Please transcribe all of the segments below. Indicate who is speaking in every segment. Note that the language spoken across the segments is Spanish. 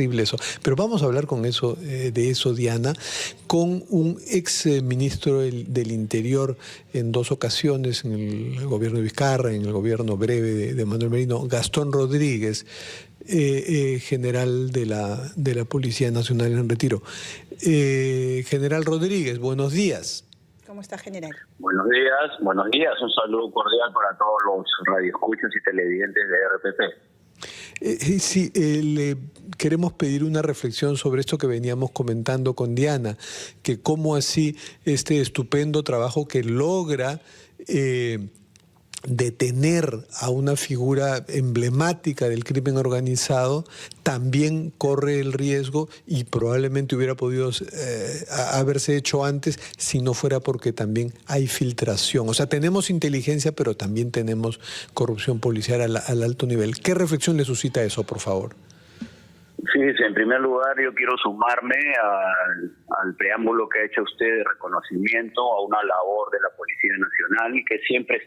Speaker 1: terrible eso. Pero vamos a hablar de eso, Diana, con un ex ministro del Interior en 2 ocasiones, en el gobierno de Vizcarra, en el gobierno breve de Manuel Merino, Gastón Rodríguez, general de la Policía Nacional en retiro. General Rodríguez, buenos días.
Speaker 2: ¿Cómo está, general?
Speaker 3: Buenos días. Un saludo cordial para todos los radioescuchas y televidentes de RPP.
Speaker 1: Sí, le queremos pedir una reflexión sobre esto que veníamos comentando con Diana, que cómo así este estupendo trabajo que logra detener a una figura emblemática del crimen organizado también corre el riesgo, y probablemente hubiera podido haberse hecho antes si no fuera porque también hay filtración. O sea, tenemos inteligencia, pero también tenemos corrupción policial al alto nivel. ¿Qué reflexión le suscita eso, por favor?
Speaker 3: Sí, en primer lugar yo quiero sumarme al preámbulo que ha hecho usted de reconocimiento a una labor de la Policía Nacional que siempre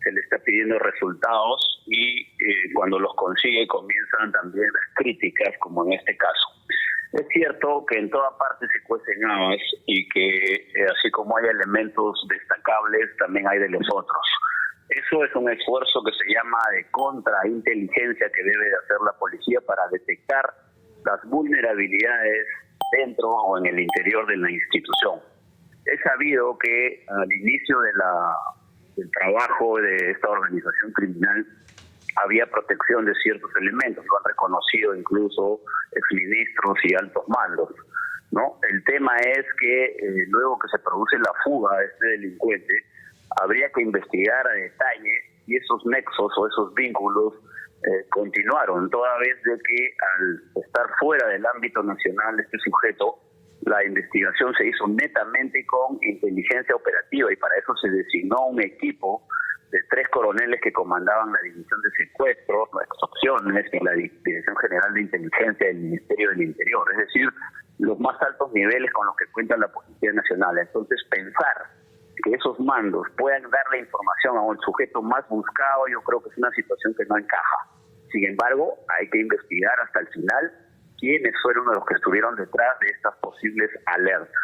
Speaker 3: se le está pidiendo resultados y cuando los consigue comienzan también las críticas, como en este caso. Es cierto que en toda parte se cuecen habas y que así como hay elementos destacables, también hay de los otros. Eso es un esfuerzo que se llama de contrainteligencia que debe de hacer la policía para detectar las vulnerabilidades dentro o en el interior de la institución. Es sabido que al inicio del trabajo de esta organización criminal había protección de ciertos elementos, lo han reconocido incluso exministros y altos mandos, ¿no? El tema es que luego que se produce la fuga de este delincuente, habría que investigar a detalle si esos nexos o esos vínculos continuaron, toda vez de que al estar fuera del ámbito nacional este sujeto, la investigación se hizo netamente con inteligencia operativa y para eso se designó un equipo de 3 coroneles que comandaban la División de Secuestros, Extorsiones y la Dirección General de Inteligencia del Ministerio del Interior, es decir, los más altos niveles con los que cuenta la Policía Nacional. Entonces, pensar que esos mandos puedan darle información a un sujeto más buscado, yo creo que es una situación que no encaja. Sin embargo, hay que investigar hasta el final quiénes fueron los que estuvieron detrás de estas posibles alertas.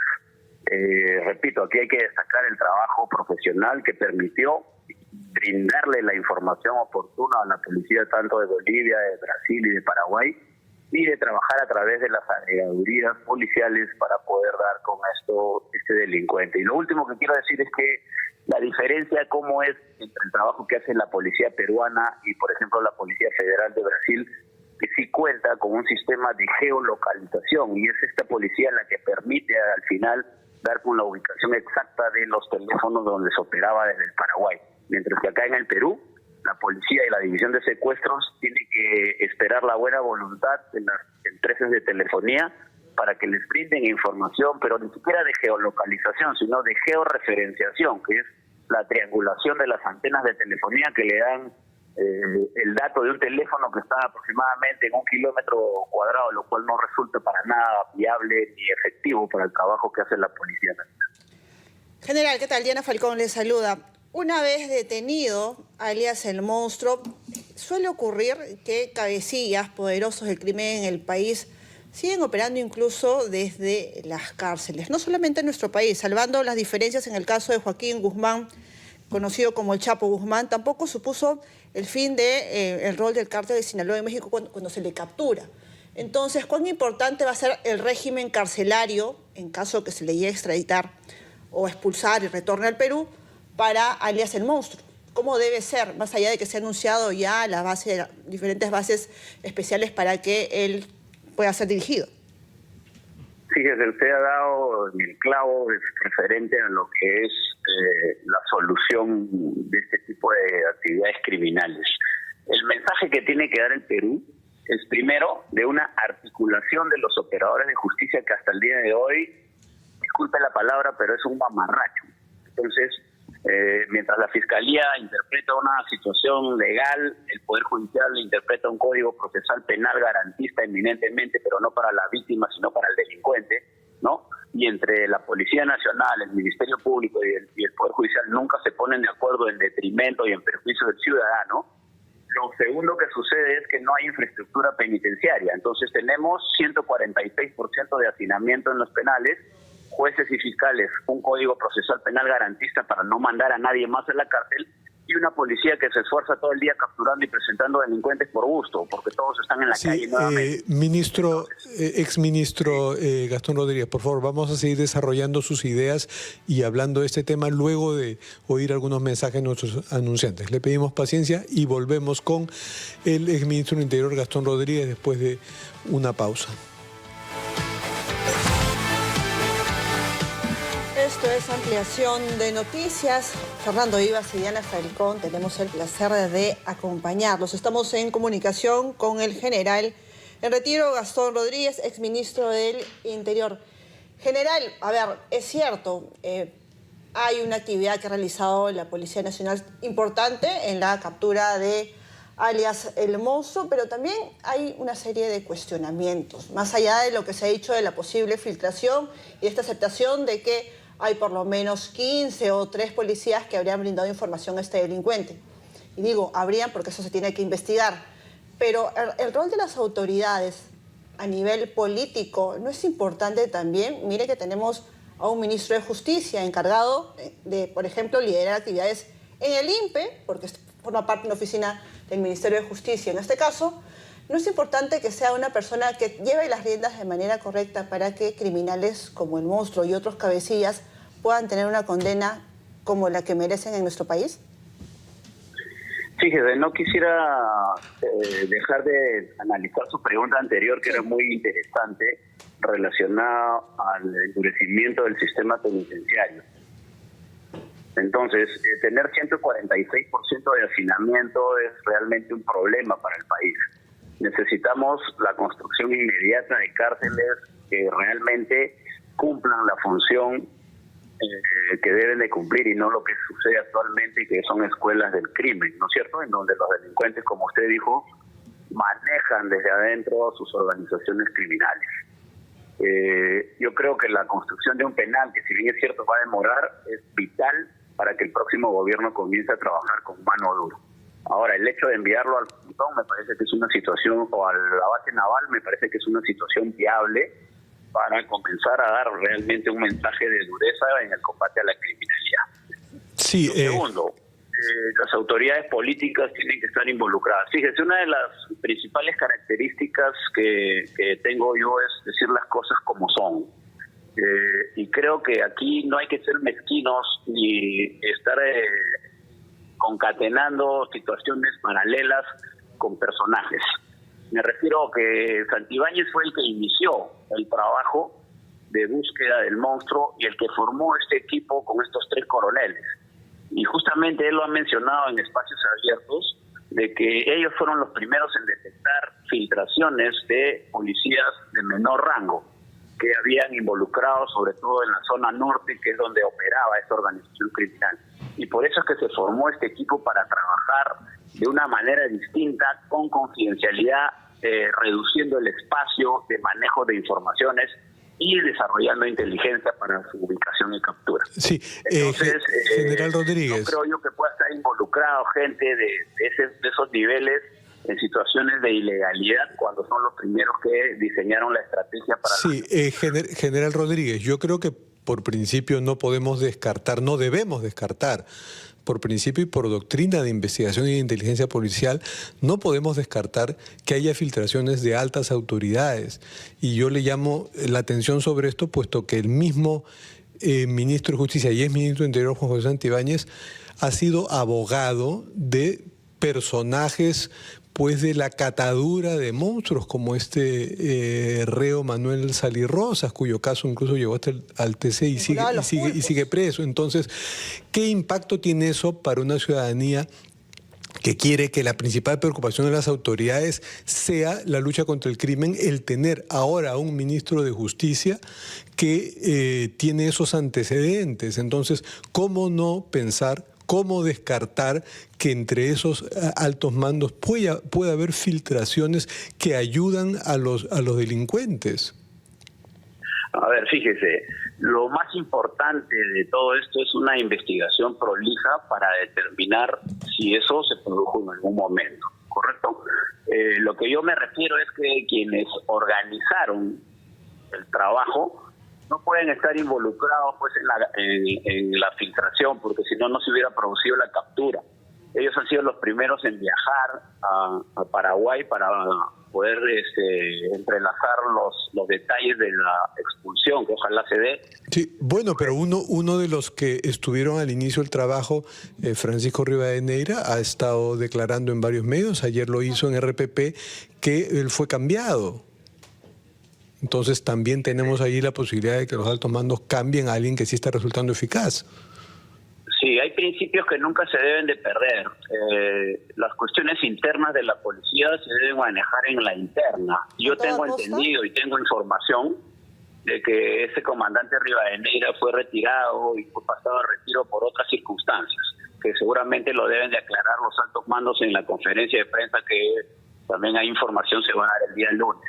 Speaker 3: Repito, aquí hay que destacar el trabajo profesional que permitió brindarle la información oportuna a la policía tanto de Bolivia, de Brasil y de Paraguay, y de trabajar a través de las agregadurías policiales para poder dar con este delincuente. Y lo último que quiero decir es que la diferencia cómo es entre el trabajo que hace la policía peruana y, por ejemplo, la Policía Federal de Brasil, que sí cuenta con un sistema de geolocalización, y es esta policía la que permite al final dar con la ubicación exacta de los teléfonos donde se operaba desde el Paraguay. Mientras que acá en el Perú, la policía y la división de secuestros tiene que esperar la buena voluntad de las empresas de telefonía para que les brinden información, pero ni siquiera de geolocalización, sino de georreferenciación, que es la triangulación de las antenas de telefonía que le dan el dato de un teléfono que está aproximadamente en 1 kilómetro cuadrado, lo cual no resulta para nada viable ni efectivo para el trabajo que hace la Policía Nacional.
Speaker 2: General, ¿qué tal? Diana Falcón le saluda. Una vez detenido, alias el monstruo, suele ocurrir que cabecillas poderosos del crimen en el país siguen operando incluso desde las cárceles. No solamente en nuestro país, salvando las diferencias en el caso de Joaquín Guzmán, conocido como el Chapo Guzmán, tampoco supuso el fin del rol del cártel de Sinaloa en México cuando se le captura. Entonces, ¿cuán importante va a ser el régimen carcelario en caso que se le llegue a extraditar o expulsar y retorne al Perú para alias el monstruo? ¿Cómo debe ser, más allá de que se ha anunciado ya diferentes bases especiales para que él pueda ser dirigido?
Speaker 3: Fíjese, usted ha dado el clavo referente a lo que es la solución de este tipo de actividades criminales. El mensaje que tiene que dar el Perú es primero de una articulación de los operadores de justicia que hasta el día de hoy, disculpe la palabra, pero es un mamarracho. Entonces, mientras la Fiscalía interpreta una situación legal, el Poder Judicial interpreta un código procesal penal garantista eminentemente, pero no para la víctima, sino para el delincuente, ¿no? Y entre la Policía Nacional, el Ministerio Público y el Poder Judicial nunca se ponen de acuerdo en detrimento y en perjuicio del ciudadano. Lo segundo que sucede es que no hay infraestructura penitenciaria. Entonces tenemos 146% de hacinamiento en los penales, jueces y fiscales, un código procesal penal garantista para no mandar a nadie más a la cárcel, y una policía que se esfuerza todo el día capturando y presentando delincuentes por gusto, porque todos están en la calle nuevamente.
Speaker 1: Exministro Gastón Rodríguez, por favor, vamos a seguir desarrollando sus ideas y hablando de este tema luego de oír algunos mensajes de nuestros anunciantes. Le pedimos paciencia y volvemos con el exministro del Interior, Gastón Rodríguez, después de una pausa.
Speaker 2: Esto es Ampliación de Noticias. Fernando Vivas y Diana Falcón, tenemos el placer de acompañarlos. Estamos en comunicación con el general en retiro, Gastón Rodríguez, exministro del Interior. General, a ver, es cierto, hay una actividad que ha realizado la Policía Nacional importante en la captura de alias El Monstruo, pero también hay una serie de cuestionamientos, más allá de lo que se ha dicho de la posible filtración y esta aceptación de que hay por lo menos 15 o 3 policías que habrían brindado información a este delincuente. Y digo, habrían porque eso se tiene que investigar. Pero el rol de las autoridades a nivel político no es importante también. Mire que tenemos a un ministro de Justicia encargado de, por ejemplo, liderar actividades en el INPE, porque forma parte de una oficina del Ministerio de Justicia en este caso. ¿No es importante que sea una persona que lleve las riendas de manera correcta para que criminales como El Monstruo y otros cabecillas puedan tener una condena como la que merecen en nuestro país?
Speaker 3: Fíjese, no quisiera dejar de analizar su pregunta anterior, que era muy interesante, relacionada al endurecimiento del sistema penitenciario. Entonces, tener 146% de hacinamiento es realmente un problema para el país. Necesitamos la construcción inmediata de cárceles que realmente cumplan la función que deben de cumplir y no lo que sucede actualmente, que son escuelas del crimen, ¿no es cierto? En donde los delincuentes, como usted dijo, manejan desde adentro sus organizaciones criminales. Yo creo que la construcción de un penal, que si bien es cierto va a demorar, es vital para que el próximo gobierno comience a trabajar con mano dura. Ahora, el hecho de enviarlo al Pontón me parece que es una situación, o a la base naval me parece que es una situación viable para comenzar a dar realmente un mensaje de dureza en el combate a la criminalidad.
Speaker 1: Sí,
Speaker 3: Segundo, las autoridades políticas tienen que estar involucradas. Fíjese, una de las principales características que tengo yo es decir las cosas como son. Y creo que aquí no hay que ser mezquinos ni estar concatenando situaciones paralelas con personajes. Me refiero a que Santibáñez fue el que inició el trabajo de búsqueda del monstruo y el que formó este equipo con estos 3 coroneles. Y justamente él lo ha mencionado en espacios abiertos, de que ellos fueron los primeros en detectar filtraciones de policías de menor rango que habían involucrado sobre todo en la zona norte, que es donde operaba esta organización criminal. Y por eso es que se formó este equipo para trabajar de una manera distinta, con confidencialidad, reduciendo el espacio de manejo de informaciones y desarrollando inteligencia para su ubicación y captura.
Speaker 1: Sí,
Speaker 3: entonces,
Speaker 1: General Rodríguez.
Speaker 3: No creo yo que pueda estar involucrado gente de esos niveles en situaciones de ilegalidad cuando son los primeros que diseñaron la estrategia para...
Speaker 1: Sí, General Rodríguez, yo creo que por principio no podemos descartar, no debemos descartar, por principio y por doctrina de investigación y de inteligencia policial, no podemos descartar que haya filtraciones de altas autoridades. Y yo le llamo la atención sobre esto, puesto que el mismo ministro de Justicia y exministro de Interior, Juan José Santibáñez, ha sido abogado de personajes pues de la catadura de monstruos como este reo Manuel Salirrosas, cuyo caso incluso llegó hasta al TC y sigue preso. Entonces, ¿qué impacto tiene eso para una ciudadanía que quiere que la principal preocupación de las autoridades sea la lucha contra el crimen, el tener ahora a un ministro de Justicia que tiene esos antecedentes? Entonces, ¿cómo no pensar, cómo descartar que entre esos altos mandos pueda haber filtraciones que ayudan a los delincuentes?
Speaker 3: A ver, fíjese, lo más importante de todo esto es una investigación prolija para determinar si eso se produjo en algún momento. ¿correcto? Lo que yo me refiero es que quienes organizaron el trabajo no pueden estar involucrados pues en la filtración, porque si no, no se hubiera producido la captura. Ellos han sido los primeros en viajar a Paraguay para poder entrelazar los detalles de la expulsión, que ojalá se dé.
Speaker 1: Sí, bueno, pero uno de los que estuvieron al inicio del trabajo, Francisco Rivadeneira, ha estado declarando en varios medios, ayer lo hizo en RPP, que él fue cambiado. Entonces también tenemos ahí la posibilidad de que los altos mandos cambien a alguien que sí está resultando eficaz.
Speaker 3: Sí, hay principios que nunca se deben de perder. Las cuestiones internas de la policía se deben manejar en la interna. Yo tengo entendido y tengo información de que ese comandante Rivadeneira fue retirado y fue pasado a retiro por otras circunstancias, que seguramente lo deben de aclarar los altos mandos en la conferencia de prensa, que también hay información, se va a dar el día lunes.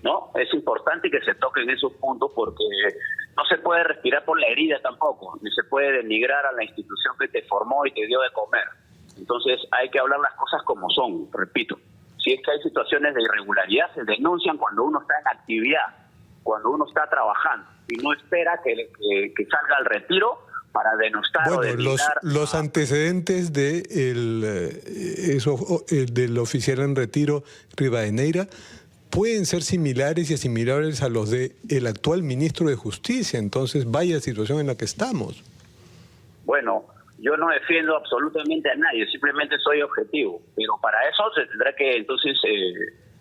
Speaker 3: ¿No? Es importante que se toquen esos puntos, porque no se puede respirar por la herida tampoco, ni se puede denigrar a la institución que te formó y te dio de comer. Entonces hay que hablar las cosas como son, repito. Si es que hay situaciones de irregularidad, se denuncian cuando uno está en actividad, cuando uno está trabajando, y no espera que salga al retiro para denostar o denigrar.
Speaker 1: Los antecedentes del oficial en retiro Rivadeneira pueden ser similares y asimilables a los del actual ministro de Justicia. Entonces, vaya situación en la que estamos.
Speaker 3: Bueno, yo no defiendo absolutamente a nadie, simplemente soy objetivo. Pero para eso se tendrá que entonces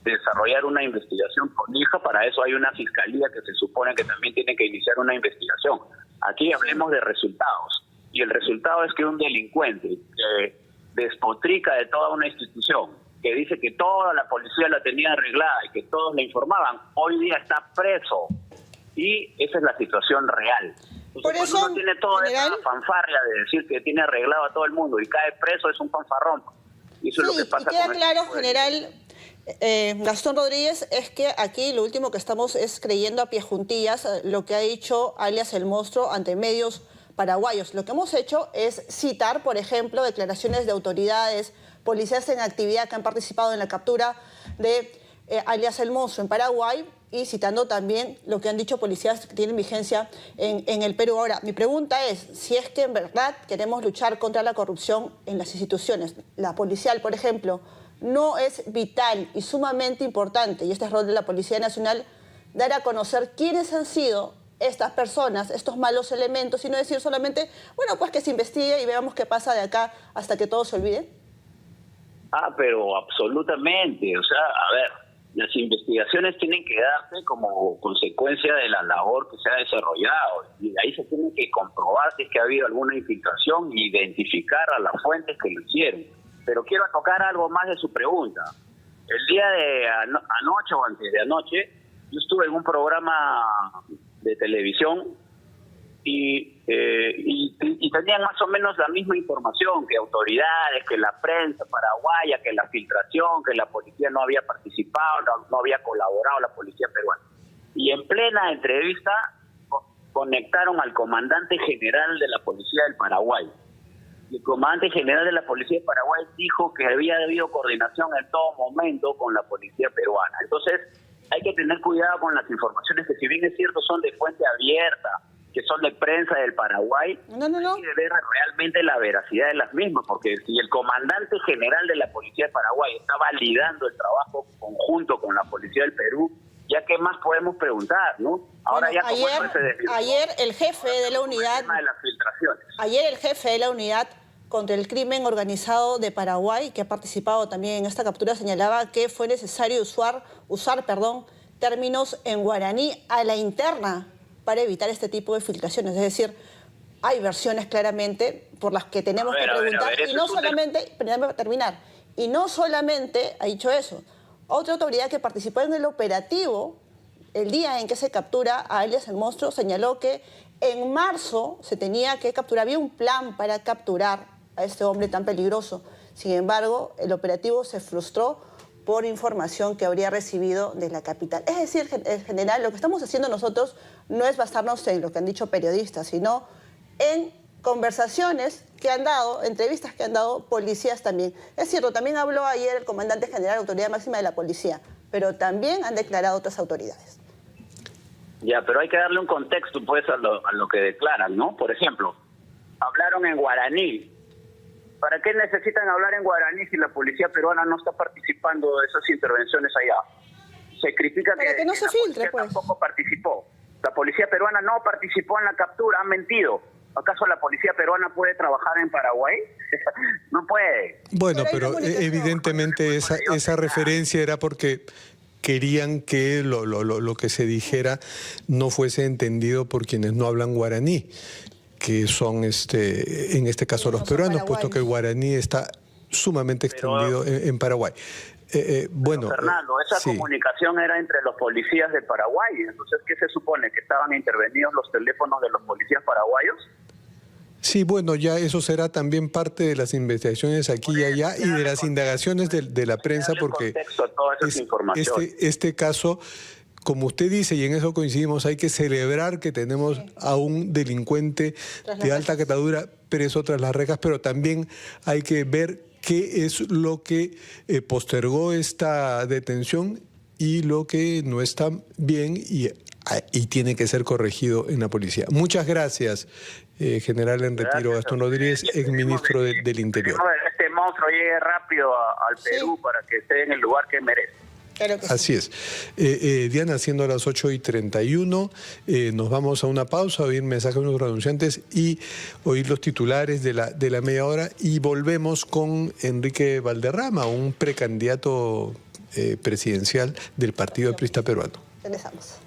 Speaker 3: desarrollar una investigación prolija. Para eso hay una fiscalía que se supone que también tiene que iniciar una investigación. Aquí hablemos de resultados. Y el resultado es que un delincuente que despotrica de toda una institución, que dice que toda la policía la tenía arreglada y que todos le informaban, hoy día está preso. Y esa es la situación real. Entonces,
Speaker 2: por eso,
Speaker 3: cuando uno tiene toda esa fanfarria de decir que tiene arreglado a todo el mundo y cae preso, es un fanfarrón. Y eso es lo que pasa.
Speaker 2: Y queda claro, general Gastón Rodríguez, es que aquí lo último que estamos es creyendo a pie juntillas lo que ha dicho alias El Monstruo ante medios paraguayos. Lo que hemos hecho es citar, por ejemplo, declaraciones de autoridades, policías en actividad que han participado en la captura de alias El Monstruo en Paraguay, y citando también lo que han dicho policías que tienen vigencia en el Perú. Ahora, mi pregunta es, si es que en verdad queremos luchar contra la corrupción en las instituciones, la policial, por ejemplo, no es vital y sumamente importante, y este es el rol de la Policía Nacional, dar a conocer quiénes han sido estas personas, estos malos elementos, y no decir solamente, bueno, pues que se investigue y veamos qué pasa de acá hasta que todo se olvide?
Speaker 3: Pero absolutamente. O sea, a ver, las investigaciones tienen que darse como consecuencia de la labor que se ha desarrollado. Y de ahí se tiene que comprobar si es que ha habido alguna infiltración e identificar a las fuentes que lo hicieron. Pero quiero tocar algo más de su pregunta. El día de anoche o antes de anoche, yo estuve en un programa de televisión y tenían más o menos la misma información, que autoridades, que la prensa paraguaya, que la filtración, que la policía no había participado, no había colaborado la policía peruana. Y en plena entrevista conectaron al comandante general de la policía del Paraguay. El comandante general de la policía de Paraguay dijo que había habido coordinación en todo momento con la policía peruana. Entonces, hay que tener cuidado con las informaciones que, si bien es cierto, son de fuente abierta, que son de prensa del Paraguay, hay que ver realmente la veracidad de las mismas, porque si el comandante general de la policía de Paraguay está validando el trabajo conjunto con la policía del Perú, ya qué más podemos preguntar, ¿no? Ahora ya
Speaker 2: ayer el jefe de la unidad,
Speaker 3: de las filtraciones.
Speaker 2: Ayer el jefe de la unidad contra el crimen organizado de Paraguay, que ha participado también en esta captura, señalaba que fue necesario usar términos en guaraní a la interna para evitar este tipo de filtraciones. Es decir, hay versiones claramente por las que tenemos que preguntar. Y no solamente, permítame terminar, y no solamente ha dicho eso. Otra autoridad que participó en el operativo, el día en que se captura a alias El Monstruo, señaló que en marzo se tenía que capturar, había un plan para capturar a este hombre tan peligroso. Sin embargo, el operativo se frustró por información que habría recibido de la capital. Es decir, en general, lo que estamos haciendo nosotros no es basarnos en lo que han dicho periodistas, sino en conversaciones que han dado, entrevistas que han dado policías también. Es cierto, también habló ayer el comandante general, autoridad máxima de la policía, pero también han declarado otras autoridades.
Speaker 3: Ya, pero hay que darle un contexto pues a lo que declaran, ¿no? Por ejemplo, hablaron en guaraní. ¿Para qué necesitan hablar en guaraní si la policía peruana no está participando de esas intervenciones allá? Se critica
Speaker 2: que no se filtre,
Speaker 3: la policía
Speaker 2: pues.
Speaker 3: tampoco participó. La policía peruana no participó en la captura, han mentido. ¿Acaso la policía peruana puede trabajar en Paraguay? No puede.
Speaker 1: Bueno,
Speaker 2: Pero hay
Speaker 1: pero
Speaker 2: comunicación.
Speaker 1: evidentemente esa referencia era porque querían que lo que se dijera no fuese entendido por quienes no hablan guaraní, que son en este caso los
Speaker 2: son
Speaker 1: peruanos, puesto
Speaker 2: paraguayos.
Speaker 1: que el guaraní está sumamente extendido en Paraguay. Bueno,
Speaker 3: Fernando, esa
Speaker 1: sí.
Speaker 3: comunicación era entre los policías de Paraguay. Entonces, ¿qué se supone? ¿Que estaban intervenidos los teléfonos de los policías paraguayos?
Speaker 1: Sí, bueno, ya eso será también parte de las investigaciones aquí y allá y de las indagaciones de la prensa,
Speaker 3: Darle
Speaker 1: porque
Speaker 3: contexto a toda esa información.
Speaker 1: este caso, como usted dice, y en eso coincidimos, hay que celebrar que tenemos a un delincuente
Speaker 2: Tras las
Speaker 1: de alta
Speaker 2: rejas.
Speaker 1: catadura preso tras las rejas, pero también hay que ver qué es lo que postergó esta detención y lo que no está bien y tiene que ser corregido en la policía. Muchas gracias, general en retiro Gastón Rodríguez, exministro del Interior.
Speaker 3: Esperemos que este monstruo llegue rápido al Perú para que esté en el lugar que merece.
Speaker 2: Claro que sí.
Speaker 1: Así es. Diana, siendo las 8:31, nos vamos a una pausa, a oír mensajes de los anunciantes y oír los titulares de la media hora y volvemos con Enrique Valderrama, un precandidato presidencial del Partido Aprista Peruano.
Speaker 2: Regresamos.